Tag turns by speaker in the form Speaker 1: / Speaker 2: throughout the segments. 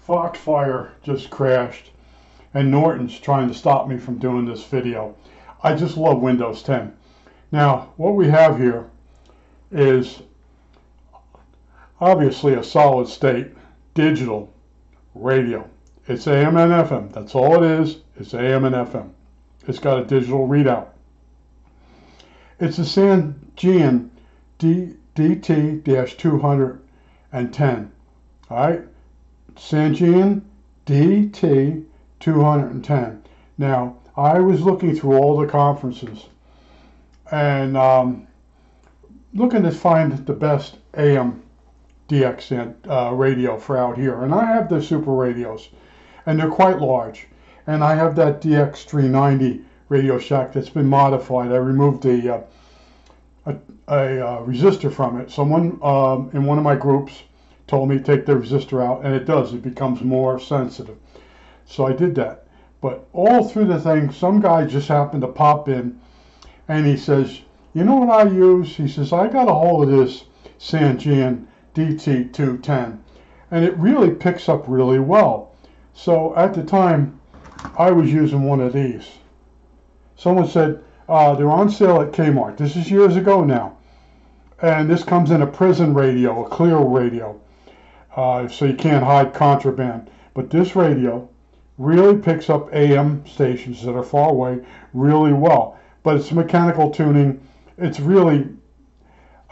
Speaker 1: Foxfire just crashed, and Norton's trying to stop me from doing this video. I just love Windows 10. Now, what we have here is obviously a solid state digital radio. It's AM and FM. That's all it is. It's AM and FM. It's got a digital readout. It's a Sangean DT-210. All right, Sangean DT-210. Now, I was looking through all the conferences and looking to find the best AM DX radio for out here. And I have the super radios, and they're quite large. And I have that DX390 Radio Shack that's been modified. I removed a resistor from it. Someone in one of my groups told me to take the resistor out, and it does. It becomes more sensitive. So I did that. But all through the thing, some guy just happened to pop in, and he says, you know what I use? He says, I got a hold of this Sangean DT-210, and it really picks up really well. So at the time, I was using one of these. Someone said, they're on sale at Kmart. This is years ago now. And this comes in a prison radio, a clear radio. So you can't hide contraband. But this radio really picks up AM stations that are far away really well. But it's mechanical tuning. It's really,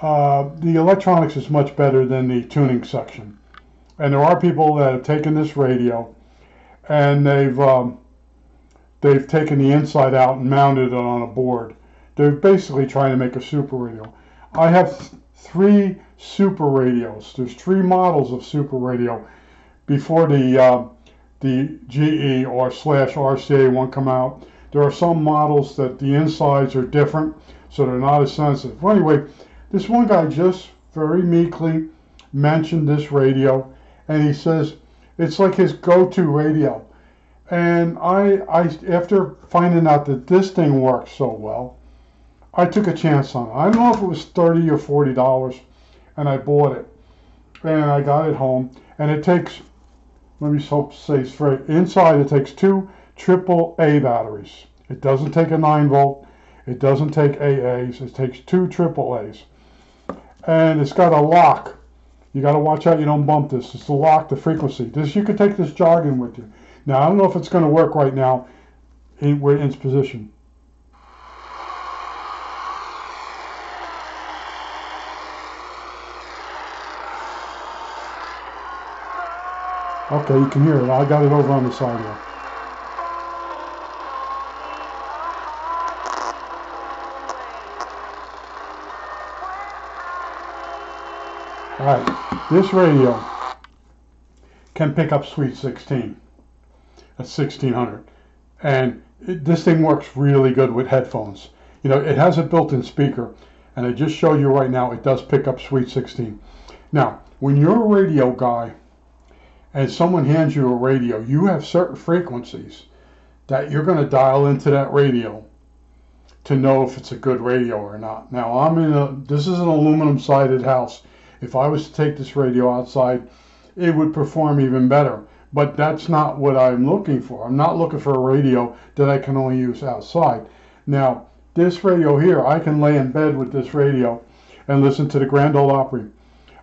Speaker 1: the electronics is much better than the tuning section. And there are people that have taken this radio and they've taken the inside out and mounted it on a board. They're basically trying to make a super radio. I have three super radios. There's three models of super radio before the GE or /RCA one come out. There are some models that the insides are different, so they're not as sensitive. Well, anyway, this one guy just very meekly mentioned this radio, and he says it's like his go-to radio. And I after finding out that this thing works so well, I took a chance on it. I don't know if it was $30 or $40, and I bought it. And I got it home, and it takes, let me hope to say straight, inside it takes two AAA batteries. It doesn't take a 9-volt, it doesn't take AAs, it takes two AAAs. And it's got a lock. You got to watch out you don't bump this. It's to lock the frequency. You could take this jogging with you. Now, I don't know if it's going to work right now in its position. Okay, you can hear it. I got it over on the side here. Alright, this radio can pick up Sweet 16. That's 1600. And this thing works really good with headphones. You know, it has a built-in speaker, and I just showed you right now it does pick up Sweet 16. Now, when you're a radio guy and someone hands you a radio, you have certain frequencies that you're going to dial into that radio to know if it's a good radio or not. Now, this is an aluminum-sided house. If I was to take this radio outside, it would perform even better. But that's not what I'm looking for. I'm not looking for a radio that I can only use outside. Now, this radio here, I can lay in bed with this radio and listen to the Grand Ole Opry.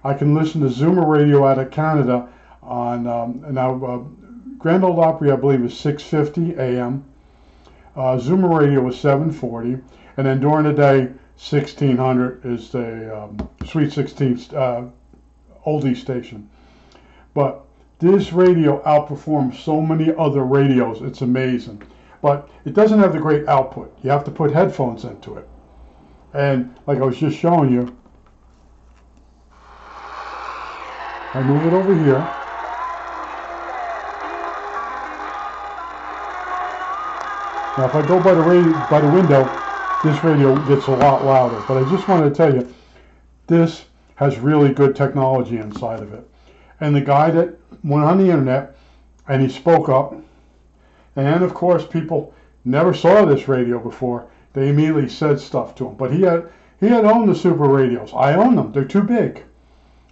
Speaker 1: I can listen to Zoomer radio out of Canada on, Grand Ole Opry, I believe, is 650 AM. Zoomer radio is 740. And then during the day, 1600 is the Sweet 16 oldie station. But this radio outperforms so many other radios, it's amazing. But it doesn't have the great output. You have to put headphones into it. And like I was just showing you, I move it over here. Now if I go by the window, this radio gets a lot louder. But I just wanted to tell you, this has really good technology inside of it. And the guy that went on the internet and he spoke up, and of course people never saw this radio before, they immediately said stuff to him. But he had owned the super radios. I own them. They're too big.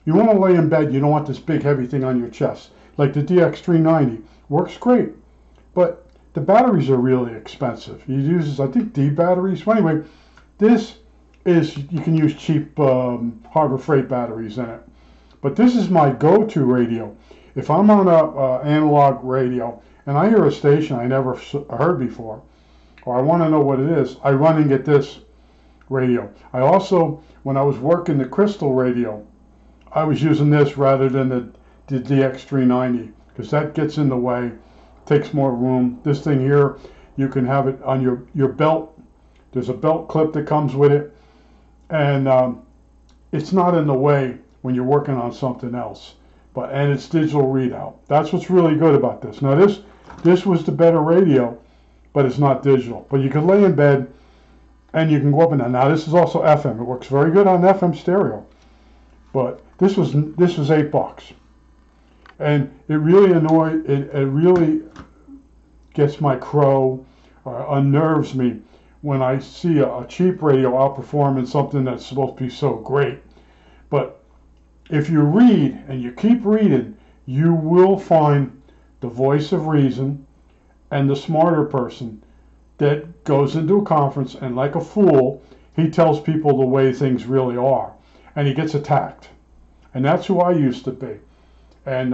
Speaker 1: You want to lay in bed, you don't want this big heavy thing on your chest. like the DX390, works great, but the batteries are really expensive. It uses, I think, D batteries. Well, anyway, this is, you can use cheap Harbor Freight batteries in it. But this is my go-to radio. If I'm on a analog radio and I hear a station I never heard before, or I want to know what it is, I run and get this radio. I also, when I was working the Crystal radio, I was using this rather than the DX390, because that gets in the way, takes more room. This thing here, you can have it on your belt. There's a belt clip that comes with it, and it's not in the way when you're working on something else. And it's digital readout. That's what's really good about this. Now this was the better radio, but it's not digital. But you can lay in bed and you can go up and down. Now this is also FM. It works very good on FM stereo. But this was $8, and it really it really gets my crow, or unnerves me when I see a cheap radio outperforming something that's supposed to be so great. But if you read and you keep reading, you will find the voice of reason and the smarter person that goes into a conference and, like a fool, he tells people the way things really are, and he gets attacked. And that's who I used to be. And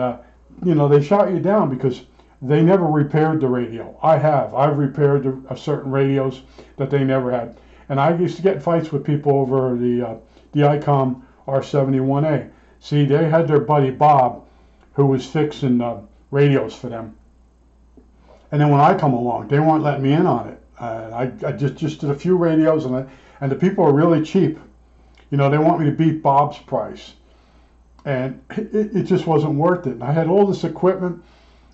Speaker 1: you know, they shot you down because they never repaired the radio. I've repaired certain radios that they never had. And I used to get in fights with people over the ICOM R71A. See, they had their buddy Bob, who was fixing radios for them. And then when I come along, they weren't letting me in on it. I just did a few radios, and the people are really cheap. You know, they want me to beat Bob's price. And it just wasn't worth it. And I had all this equipment,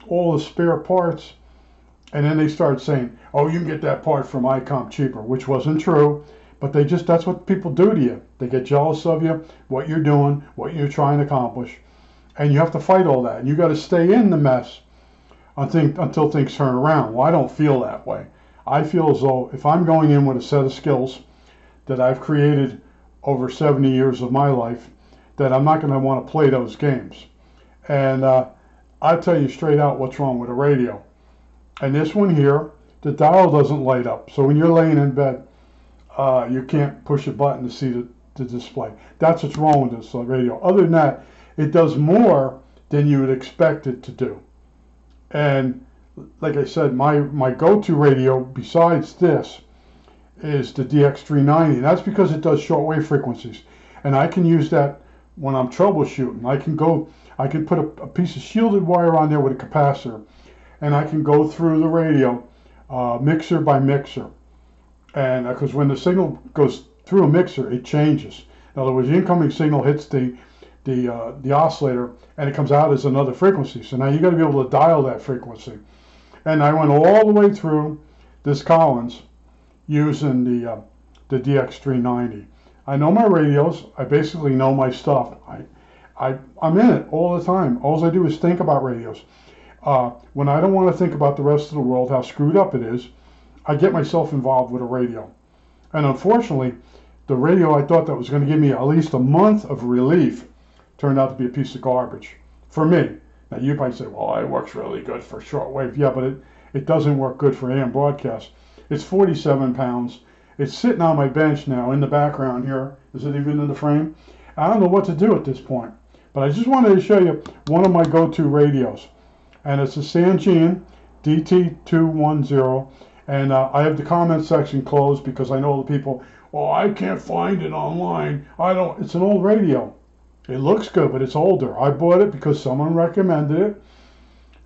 Speaker 1: all the spare parts, and then they started saying, oh, you can get that part from ICOM cheaper, which wasn't true. But that's what people do to you. They get jealous of you, what you're doing, what you're trying to accomplish. And you have to fight all that. And you got to stay in the mess until things turn around. Well, I don't feel that way. I feel as though if I'm going in with a set of skills that I've created over 70 years of my life, that I'm not going to want to play those games. And I'll tell you straight out what's wrong with a radio. And this one here, the dial doesn't light up. So when you're laying in bed, you can't push a button to see the display. That's what's wrong with this radio. Other than that, it does more than you would expect it to do. And like I said, my go-to radio besides this is the DX390. That's because it does shortwave frequencies. And I can use that when I'm troubleshooting. I can put a piece of shielded wire on there with a capacitor, and I can go through the radio mixer by mixer. And because when the signal goes through a mixer, it changes. In other words, the incoming signal hits the oscillator, and it comes out as another frequency. So now you got to be able to dial that frequency. And I went all the way through this Collins using the DX390. I know my radios. I basically know my stuff. I'm in it all the time. All I do is think about radios. When I don't want to think about the rest of the world, how screwed up it is, I get myself involved with a radio. And unfortunately, the radio I thought that was going to give me at least a month of relief turned out to be a piece of garbage for me. Now you might say, well, it works really good for shortwave. Yeah, but it doesn't work good for AM broadcast. It's 47 pounds. It's sitting on my bench now in the background here. Is it even in the frame? I don't know what to do at this point. But I just wanted to show you one of my go-to radios. And it's a Sangean DT210. And I have the comment section closed because I know the people, well, I can't find it online. It's an old radio. It looks good, but it's older. I bought it because someone recommended it,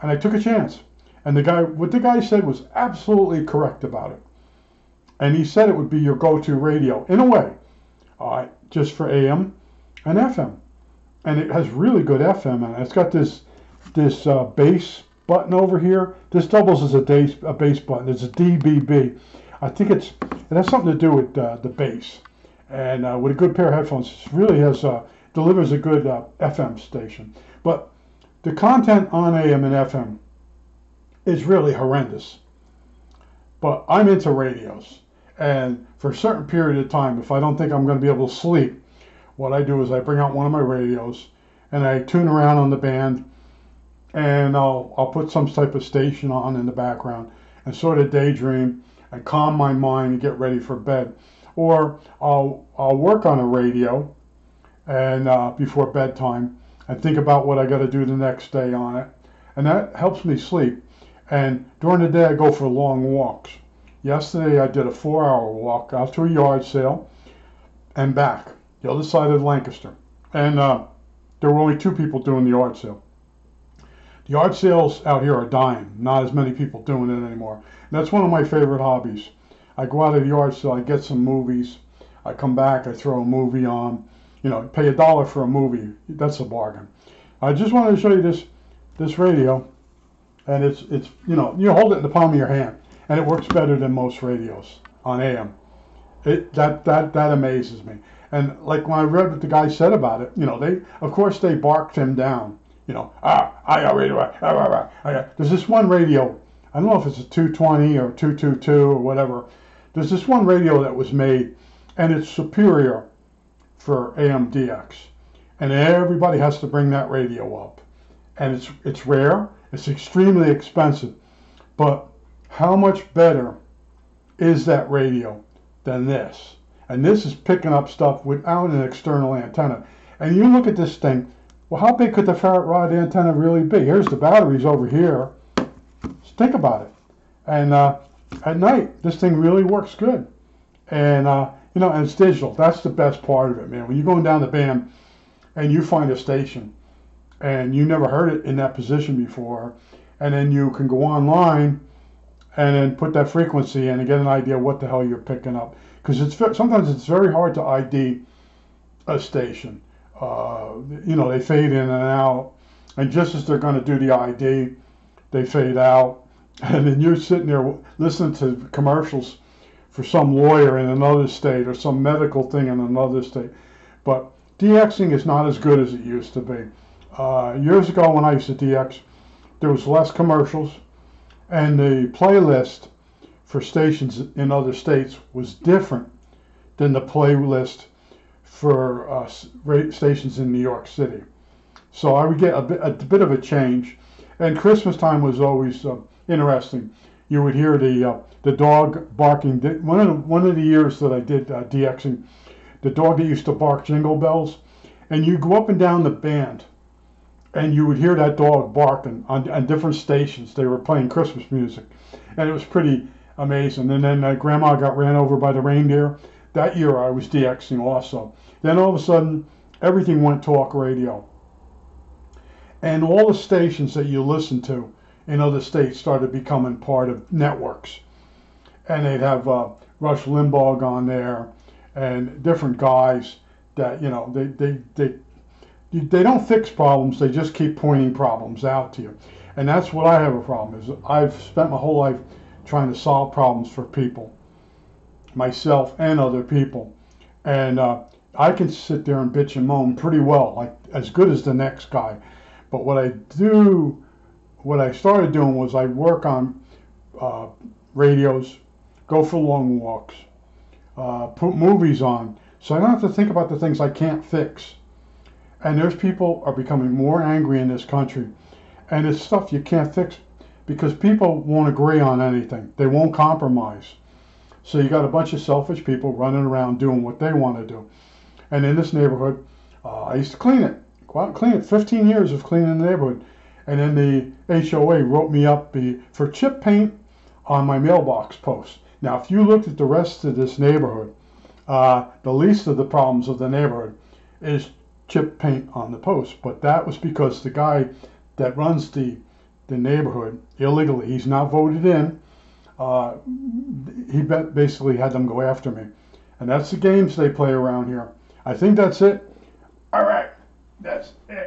Speaker 1: and I took a chance. And what the guy said was absolutely correct about it. And he said it would be your go-to radio, in a way, just for AM and FM. And it has really good FM in it. It's got this bass button over here. This doubles as a bass button. It's a DBB. I think it has something to do with the bass. And with a good pair of headphones, it really delivers a good FM station. But the content on AM and FM is really horrendous. But I'm into radios. And for a certain period of time, if I don't think I'm going to be able to sleep, what I do is I bring out one of my radios and I tune around on the band and I'll put some type of station on in the background and sort of daydream and calm my mind and get ready for bed. Or I'll work on a radio and before bedtime and think about what I got to do the next day on it, and that helps me sleep. And during the day, I go for long walks. Yesterday, I did a 4-hour walk out to a yard sale and back, the other side of Lancaster. And there were only 2 people doing the yard sale. The yard sales out here are dying. Not as many people doing it anymore. And that's one of my favorite hobbies. I go out to the yard sale, I get some movies. I come back, I throw a movie on. You know, pay $1 for a movie. That's a bargain. I just wanted to show you this radio, and it's you know, you hold it in the palm of your hand, and it works better than most radios on AM. That amazes me. And like when I read what the guy said about it, you know, of course they barked him down. You know, I got radio. There's this one radio. I don't know if it's a 220 or 222 or whatever. There's this one radio that was made, and it's superior for AM DX, and everybody has to bring that radio up. And it's rare. It's extremely expensive. But how much better is that radio than this? And this is picking up stuff without an external antenna. And you look at this thing, well, how big could the ferret rod antenna really be? Here's the batteries over here. Just think about it. And at night, this thing really works good. And, you know, and it's digital. That's the best part of it, man. When you're going down the band and you find a station and you never heard it in that position before, and then you can go online and then put that frequency in and get an idea what the hell you're picking up. Because sometimes it's very hard to ID a station. You know, they fade in and out, and just as they're going to do the ID, they fade out, and then you're sitting there listening to commercials for some lawyer in another state or some medical thing in another state. But DXing is not as good as it used to be. Years ago when I used to DX, there was less commercials, and the playlist for stations in other states was different than the playlist for stations in New York City. So I would get a bit of a change. And Christmas time was always interesting. You would hear the dog barking. One of the years that I did DXing, the dog that used to bark Jingle Bells, and you go up and down the band, and you would hear that dog barking on different stations. They were playing Christmas music, and it was pretty amazing. And then Grandma got ran over by the reindeer. That year I was DXing also. Then all of a sudden, everything went talk radio. And all the stations that you listen to in other states started becoming part of networks. And they'd have Rush Limbaugh on there and different guys that, you know, they don't fix problems, they just keep pointing problems out to you. And that's what I have a problem is I've spent my whole life trying to solve problems for people, myself and other people. And I can sit there and bitch and moan pretty well, like as good as the next guy. But what I started doing was I work on radios, go for long walks, put movies on, so I don't have to think about the things I can't fix. And there's people are becoming more angry in this country, and it's stuff you can't fix because people won't agree on anything. They won't compromise. So you got a bunch of selfish people running around doing what they want to do. And in this neighborhood, I used to clean it. Go out and clean it. 15 years of cleaning the neighborhood. And then the HOA wrote me up for chip paint on my mailbox post. Now, if you looked at the rest of this neighborhood, the least of the problems of the neighborhood is chip paint on the post. But that was because the guy that runs the neighborhood illegally, he's not voted in, he basically had them go after me. And that's the games they play around here. I think that's it. All right, that's it.